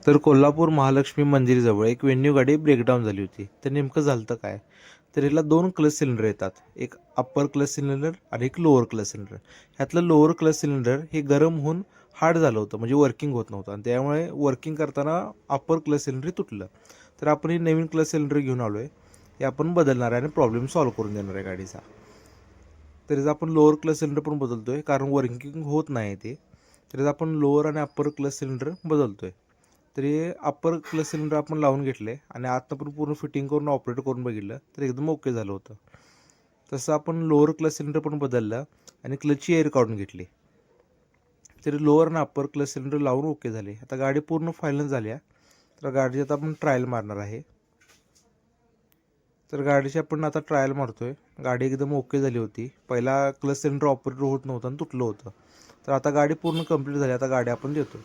तर कोल्हापूर महालक्ष्मी मंदिरजवळ एक वेन्यू गाडी ब्रेकडाऊन झाली होती. तर नेमकं झालं तर काय, तर याला दोन क्लच सिलेंडर येतात. एक अप्पर क्लच सिलेंडर आणि एक लोअर क्लच सिलेंडर. ह्यातलं लोअर क्लच सिलेंडर हे गरम होऊन हार्ड झालं होतं, म्हणजे वर्किंग होत नव्हतं, आणि त्यामुळे वर्किंग करताना अप्पर क्लच सिलेंडर तुटलं. तर आपण हे नवीन क्लच सिलेंडर घेऊन आलो आहे, हे आपण बदलणार आहे आणि प्रॉब्लेम सॉल्व्ह करून देणार आहे गाडीचा. तरीच आपण लोअर क्लच सिलेंडर पण बदलतो आहे, कारण वर्किंग होत नाही ते. तरीच आपण लोअर आणि अप्पर क्लच सिलेंडर बदलतो आहे. तरी अप्पर क्लच सिलेंडर आपण लावून घेतले आणि आतनं पण पूर्ण फिटिंग करून ऑपरेट करून बघितलं, तर एकदम ओके झालं होतं. तसं आपण लोअर क्लच सिलेंडर पण बदललं आणि क्लचची एअर काढून घेतली. तरी लोअर आणि अप्पर क्लच सिलेंडर लावून ओके झाले. आता गाडी पूर्ण फायनल झाली आहे. तर गाडीची आता आपण ट्रायल मारणार आहे. तर गाडीची आपण आता ट्रायल मारतोय. गाडी एकदम ओके झाली होती. पहिला क्लच सिलेंडर ऑपरेट होत नव्हतं आणि तुटलं होतं. तर आता गाडी पूर्ण कंप्लीट झाली. आता गाडी आपण देतो.